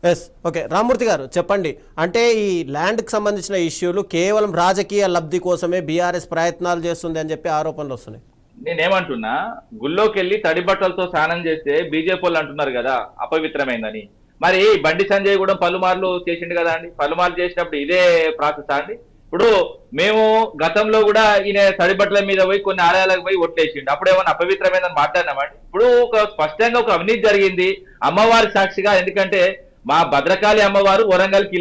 Yes okay Rammurthy గారు చెప్పండి. అంటే ఈ ల్యాండ్కి సంబంధించిన ఇష్యూలు కేవలం రాజకీయ లబ్ధి కోసమే బీఆర్ఎస్ ప్రయత్నాలు చేస్తుంది అని చెప్పి ఆరోపణలు వస్తున్నాయి. నేనేమంటున్నా, గుళ్ళోకి వెళ్ళి తడి బట్టలతో స్నానం చేస్తే బీజేపీ వాళ్ళు అంటున్నారు కదా అపవిత్రమైందని. మరి బండి సంజయ్ కూడా పలుమార్లు చేసిండు కదా అండి. పలుమార్లు చేసినప్పుడు ఇదే ప్రాసెస్ అండి. ఇప్పుడు మేము గతంలో కూడా ఈయన తడి బట్టల మీద పోయి కొన్ని ఆలయాలకు పోయి ఒట్టేసిండు. అప్పుడు ఏమన్నా అపవిత్రమైందని మాట్లాడినామండి. ఇప్పుడు ఒక స్పష్టంగా ఒక అవినీతి జరిగింది అమ్మవారి సాక్షిగా. ఎందుకంటే మా భద్రకాళి అమ్మవారు వరంగల్కి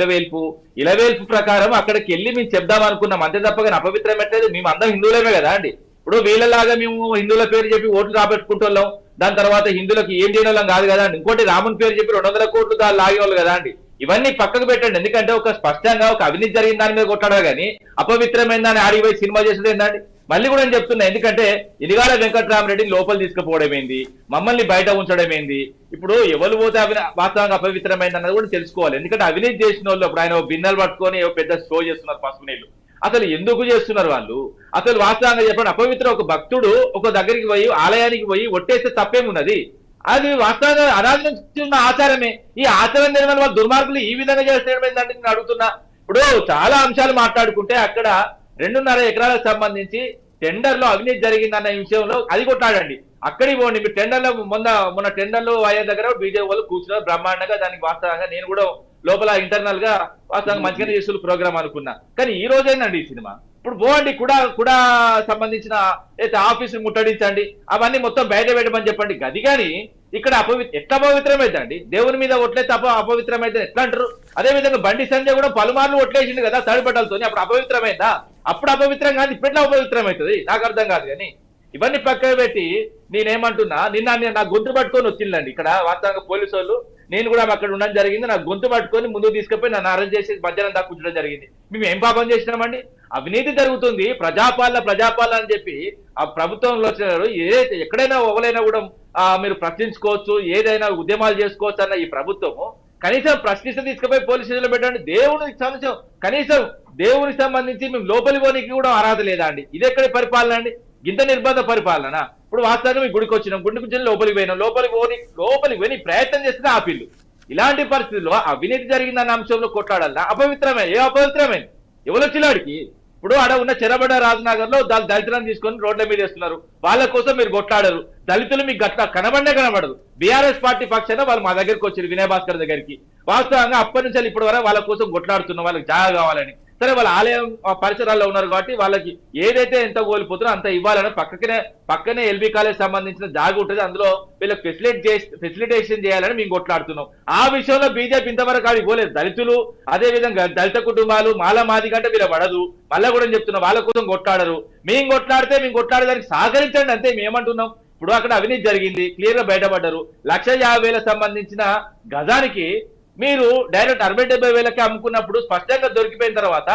ఇలవేల్పు ప్రకారం అక్కడికి వెళ్ళి మేము చెప్దాం అనుకున్నాం. అంతే తప్పగా అపవిత్రం పెట్టలేదు. మేము అందరం హిందువులమే కదా అండి. ఇప్పుడు వీళ్ళలాగా మేము హిందువుల పేరు చెప్పి ఓట్లు రాబెట్టుకుంటున్నాం, దాని తర్వాత హిందువులకు ఏం చేయడం వాళ్ళం కాదు కదా అండి. ఇంకోటి రాముని పేరు చెప్పి 200 కోట్లు దాన్ని లాగేవాళ్ళు కదా అండి. ఇవన్నీ పక్కకు పెట్టండి. ఎందుకంటే ఒక స్పష్టంగా ఒక అవినీతి జరిగిన దాని మీద కొట్టాడు కానీ అపవిత్రమైన దాన్ని ఆడిపోయి సినిమా చేసేది ఏంటండి. మళ్ళీ కూడా నేను చెప్తున్నా, ఎందుకంటే ఇదిగాల వెంకట్రామరెడ్డి లోపల తీసుకుపోవడం ఏంది, మమ్మల్ని బయట ఉంచడం ఏంది. ఇప్పుడు ఎవరు పోతే వాస్తవంగా అపవిత్రమైంది అన్నది కూడా తెలుసుకోవాలి. ఎందుకంటే అవినీతి చేసిన వాళ్ళు ఇప్పుడు ఆయన బిన్నెలు పట్టుకొని పెద్ద షో చేస్తున్నారు పసుపు నీళ్ళు. అసలు ఎందుకు చేస్తున్నారు వాళ్ళు? అసలు వాస్తవంగా చెప్పండి, అపవిత్ర ఒక భక్తుడు ఒక దగ్గరికి పోయి ఆలయానికి పోయి ఒట్టేస్తే తప్పేమున్నది? అది వాస్తవంగా అనాది నుంచి ఉన్న ఆచారమే. ఈ ఆచారం తెలియని వాళ్ళు దుర్మార్గులు ఈ విధంగా చేస్తేయడం ఏంటంటే నేను అడుగుతున్నా. ఇప్పుడు చాలా అంశాలు మాట్లాడుకుంటే అక్కడ 2.5 ఎకరాలకు సంబంధించి టెండర్లో అవినీతి జరిగిందన్న విషయంలో అది కొట్టాడండి. అక్కడికి పోండి మీరు టెండర్లో మొన్న టెండర్లో అయ్యే దగ్గర బీజేపీ వాళ్ళు కూర్చున్నారు బ్రహ్మాండంగా. దానికి వాస్తవంగా నేను కూడా లోపల ఇంటర్నల్ గా వాస్తవంగా మంచిగానే చేస్తున్న ప్రోగ్రామ్ అనుకున్నా. కానీ ఈ రోజేనండి ఈ సినిమా. ఇప్పుడు పోండి కూడా సంబంధించిన ఆఫీసు ముట్టడించండి, అవన్నీ మొత్తం బయట పెట్టమని చెప్పండి. గది కానీ ఇక్కడ ఎట్లా అపవిత్రమైందండి? దేవుని మీద ఒట్లయితే అపవిత్రమైతే ఎట్లా అంటారు? అదేవిధంగా బండి సంజయ్ కూడా పలుమార్లు ఒట్లేసిండు కదా తడిబట్టలతో. అప్పుడు అపవిత్రమైందా? అప్పుడు అపవిత్రం కాదు, ఇప్పట్లో అపవిత్రం అవుతుంది. నాకు అర్థం కాదు. కానీ ఇవన్నీ పక్కన పెట్టి నేనేమంటున్నా, నిన్న నా గొంతు పట్టుకొని వచ్చిందండి ఇక్కడ వాస్తవంగా పోలీసు వాళ్ళు. నేను కూడా అక్కడ ఉండడం జరిగింది. నా గొంతు పట్టుకొని ముందుకు తీసుకుపోయి నన్ను అరెస్ట్ చేసి మధ్యాహ్నం దాకా కూర్చోడం జరిగింది. మేము ఏం పాపం చేసినామండి? అవినీతి జరుగుతుంది, ప్రజాపాలన అని చెప్పి ఆ ప్రభుత్వంలో వచ్చినారు. ఏదైతే ఎక్కడైనా ఎవరైనా కూడా మీరు ప్రశ్నించుకోవచ్చు, ఏదైనా ఉద్యమాలు చేసుకోవచ్చు అన్న ఈ ప్రభుత్వము కనీసం ప్రశ్నిస్తే తీసుకుపోయి పోలీస్ స్టేషన్లో పెట్టండి. కనీసం దేవునికి సంబంధించి మేము లోపలి పోనీకి కూడా అర్హత లేదా అండి? ఇది ఎక్కడి పరిపాలన అండి? ఇంత నిర్బంధ పరిపాలన. ఇప్పుడు వాస్తవంగా మీ గుడికి వచ్చినాం, గుడికి వచ్చిన లోపలికి పోయినాం, లోపలికి పోయి ప్రయత్నం చేస్తే ఆపిల్లు. ఇలాంటి పరిస్థితుల్లో అవినీతి జరిగిందన్న అంశంలో కొట్లాడాలన్నా అపవిత్రమైంది ఎవరు వచ్చినాడికి? ఇప్పుడు ఆడ ఉన్న చెరబడ రాజనగర్ లో దళితులను తీసుకొని రోడ్ల మీద వేస్తున్నారు. వాళ్ళ కోసం మీరు కొట్లాడరు. దళితులు మీకు గట్లా కనబడదు. బీఆర్ఎస్ పార్టీ పక్షాన వాళ్ళు మా దగ్గరికి వచ్చారు, వినయ్ భాస్కర్ దగ్గరికి. వాస్తవంగా అప్పటి నుంచి ఇప్పటి వరకు వాళ్ళ కోసం కొట్లాడుతున్నాం, వాళ్ళకి జాగా కావాలని. సరే వాళ్ళ ఆలయం పరిసరాల్లో ఉన్నారు కాబట్టి వాళ్ళకి ఏదైతే ఎంత కోల్పోతుందో అంత ఇవ్వాలని పక్కనే ఎల్బీ కాలేజ్ సంబంధించిన జాగా ఉంటుంది, అందులో వీళ్ళకి ఫెసిలిటేషన్ చేయాలని మేము కొట్లాడుతున్నాం. ఆ విషయంలో బీజేపీ ఇంతవరకు అది పోలేదు. దళితులు అదేవిధంగా దళిత కుటుంబాలు మాది కంటే వీళ్ళ పడదు. మళ్ళా కూడా చెప్తున్నాం, వాళ్ళ కోసం కొట్లాడరు. మేము కొట్లాడేదానికి సహకరించండి అంతే. మేమంటున్నాం, ఇప్పుడు అక్కడ అవినీతి జరిగింది, క్లియర్ గా బయటపడ్డారు. 1,50,000 సంబంధించిన గజానికి మీరు డైరెక్ట్ 60,000-70,000కి అమ్ముకున్నప్పుడు స్పష్టంగా దొరికిపోయిన తర్వాత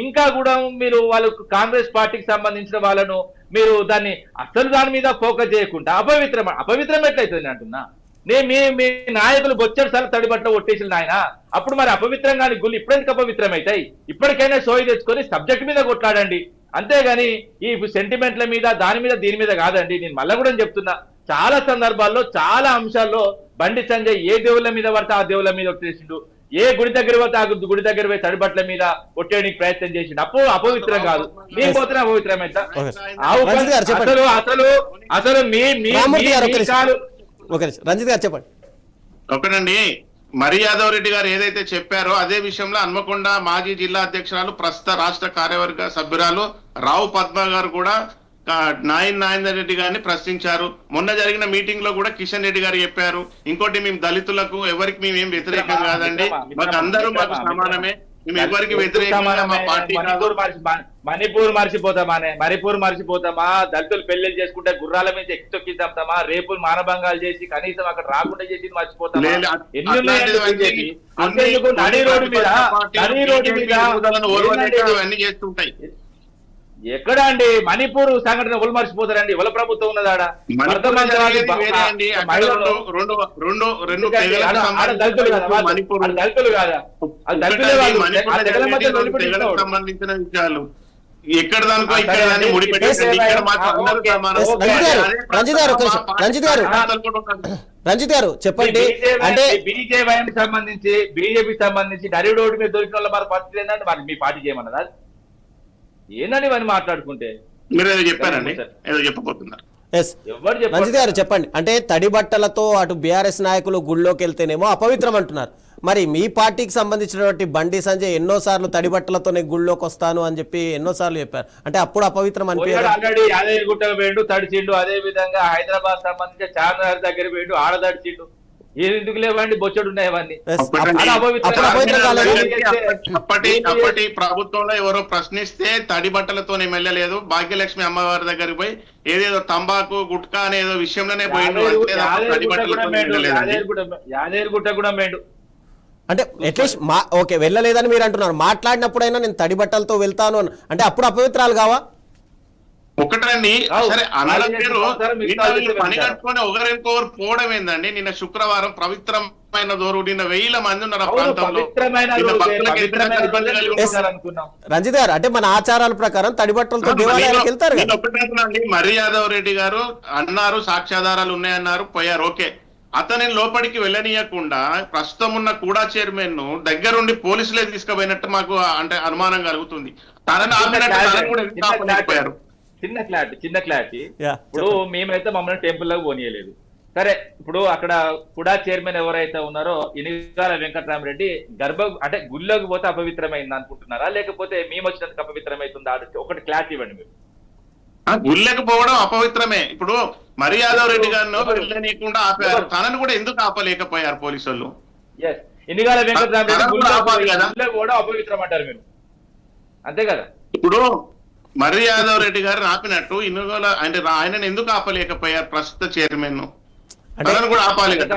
ఇంకా కూడా మీరు వాళ్ళకు కాంగ్రెస్ పార్టీకి సంబంధించిన వాళ్ళను మీరు దాన్ని అసలు దాని మీద ఫోకస్ చేయకుండా అపవిత్రం ఎట్లయితుంది అంటున్నా. మీ నాయకులు బొచ్చడు సార్లు తడిబట్ల ఒట్టేసిన ఆయన. అప్పుడు మరి అపవిత్రం కాని గుళ్ళు ఇప్పుడెందుకు అపవిత్రం అవుతాయి? ఇప్పటికైనా సోయి తెచ్చుకొని సబ్జెక్ట్ మీద కొట్లాడండి అంతేగాని ఈ సెంటిమెంట్ల మీద దీని మీద కాదండి. నేను మళ్ళా కూడా చెప్తున్నా, చాలా సందర్భాల్లో చాలా అంశాల్లో బండి సంజయ్ ఏ దేవుళ్ళ మీద పడితే ఆ దేవుళ్ళ మీద ఒట్టేసిండు, ఏ గుడి దగ్గర పోతే ఆ గుడి దగ్గర పోయి తడిబట్ల మీద ఒట్టేయడానికి ప్రయత్నం చేసిండు. అప్పుడు అపవిత్రం కాదు, నేను పోతున్నా అపవిత్రం అయితే. అసలు రంజిత్ గారు చెప్పండి. ఒకనండి, మరి యాదవ్ రెడ్డి గారు ఏదైతే చెప్పారో అదే విషయంలో హన్మకొండ మాజీ జిల్లా అధ్యక్షురాలు ప్రస్తుత రాష్ట్ర కార్యవర్గ సభ్యురాలు రావు పద్మ గారు కూడా నాయన్ రెడ్డి గారిని ప్రశ్నించారు. మొన్న జరిగిన మీటింగ్ లో కూడా కిషన్ రెడ్డి గారు చెప్పారు, ఇంకోటి మేము దళితులకు ఎవరికి మేమేం వ్యతిరేకం కాదండి, మాకు అందరూ మాకు సమానమే, మేము ఎవరికి వ్యతిరేకంగా మా పార్టీ. మణిపూర్ మర్చిపోతామా? దళితులు పెళ్లి చేసుకుంటే గుర్రాల మీద ఎక్కితొక్కిద్దామా? రేపులు మానభంగాలు చేసి కనీసం అక్కడ రాకుండా చేసి మర్చిపోతామా? నడి రోడ్డు మీద చేస్తుంటాయి. ఎక్కడ అండి మణిపూర్ సంఘటన ఎవరు మర్చిపోతారండి? ఎవరి ప్రభుత్వం ఉన్నదాడ? సంబంధించిన విషయాలు ఎక్కడ దానికో ఆ, ఇక్కడ సరే దాన్ని అండి. ముడిపెట్టేసి BJP ఇక్కడ మాత్రం ఓకే, అందరూ సమానం. ఓకే. రంజిత్ గారు, ఒక నిమిషం. రంజిత్ గారు. రంజిత్ గారు చెప్పండి. అంటే బీజేపీ సంబంధించి బీజేపీకి సంబంధించి నరిడోడి మీద దొరికిన వాళ్ళ మరి పరిస్థితి ఏంటంటే మరి మీ పార్టీ చేయమన్నదా ఏందని మరి మాట్లాడుకుంటే మీరు ఏదో చెప్పారండి, ఏదో చెప్పబోతున్నారు. ఎస్ ఎవరు చెప్పారు? రంజిత్ గారు చెప్పండి. అంటే తడి బట్టలతో అటు బీఆర్ఎస్ నాయకులు గుళ్ళోకి వెళ్తేనేమో అపవిత్రం అంటున్నారు. మరి మీ పార్టీకి సంబంధించినటువంటి బండి సంజయ్ ఎన్నోసార్లు తడి బట్టలతో నేను గుళ్ళోకి వస్తాను అని చెప్పి ఎన్నోసార్లు చెప్పారు. అంటే అప్పుడు అపవిత్రం అనిపించారు. ఆల్రెడీ యాదగిరిగుట్ట పోయిండు తడిచిండు, అదే విధంగా హైదరాబాద్ సంబంధించి చార్మినార్ దగ్గర పోయిండు ఆడ తడిచిండు. ఏది ఎందుకు లేవండి, బొచ్చడు ఉన్నాయి అవన్నీ. అప్పటి ప్రభుత్వంలో ఎవరో ప్రశ్నిస్తే తడి బట్టలతో వెళ్ళలేదు, భాగ్యలక్ష్మి అమ్మవారి దగ్గరికి పోయి ఏదేదో తంబాకు గుట్కా అనే ఏదో విషయంలోనే పోయిండు. యాదగిరిగుట్ట కూడా మేండు. అంటే అట్లీస్ట్ ఓకే వెళ్ళలేదని మీరు అంటున్నారు. మాట్లాడినప్పుడైనా నేను తడి బట్టలతో వెళ్తాను అని అంటే అప్పుడు అపవిత్రాలు కావా? ఒకటండి, సరే అనడం పేరు పని కట్టుకొని ఒకరింకొకరు పోవడం ఏందండి. నిన్న శుక్రవారం పవిత్రమైన దోరు నిన్న 1000 మంది ఉన్నారు ఆ ప్రాంతంలో. రంజిత్ గారు అంటే మన ఆచారాల ప్రకారం తడి బట్టలతో దేవాలయానికి వెళ్తారు. నేను ఒకటండి, మర్రి యాదవ్ రెడ్డి గారు అన్నారు సాక్ష్యాధారాలు ఉన్నాయన్నారు, పోయారు. ఓకే, అతని లోపలికి వెళ్ళనీయకుండా ప్రస్తుతం ఉన్న కూడా చైర్మన్ ను దగ్గరుండి పోలీసులే తీసుకుపోయినట్టు మాకు అంటే అనుమానం కలుగుతుంది. తనని ఆపినట్టు చిన్న క్లారిటీ. ఇప్పుడు మేమైతే మమ్మల్ని టెంపుల్ లాగా పోనీయలేదు. సరే, ఇప్పుడు అక్కడ కుడా చైర్మన్ ఎవరైతే ఉన్నారో ఇనిగాల వెంకటరామరెడ్డి అంటే గుళ్ళోకి పోతే అపవిత్రమైంది అనుకుంటున్నారా, లేకపోతే మేము వచ్చినందుకు అపవిత్రమైతుందా? ఒకటి క్లారిటీ ఇవ్వండి మీరు. గుళ్ళకి పోవడం అపవిత్రమే. ఇప్పుడు మరి యాదవ్ రెడ్డి గారిని వెళ్ళనీయకుండా ఆపారు, తనను కూడా ఎందుకు ఆపలేకపోయారు పోలీసు వాళ్ళు? ఇనిగాల వెంకటరామరెడ్డి గుళ్ళకి కూడా అపవిత్రం అంటారు మీరు, అంతే కదా? ఇప్పుడు మర్రి యాదవ్ రెడ్డి గారిని ఆపినట్టు ఇనుగోల అంటే ఆయనను ఎందుకు ఆపలేకపోయారు ప్రస్తుత చైర్మన్ ను? కూడా ఆపాలి కదా.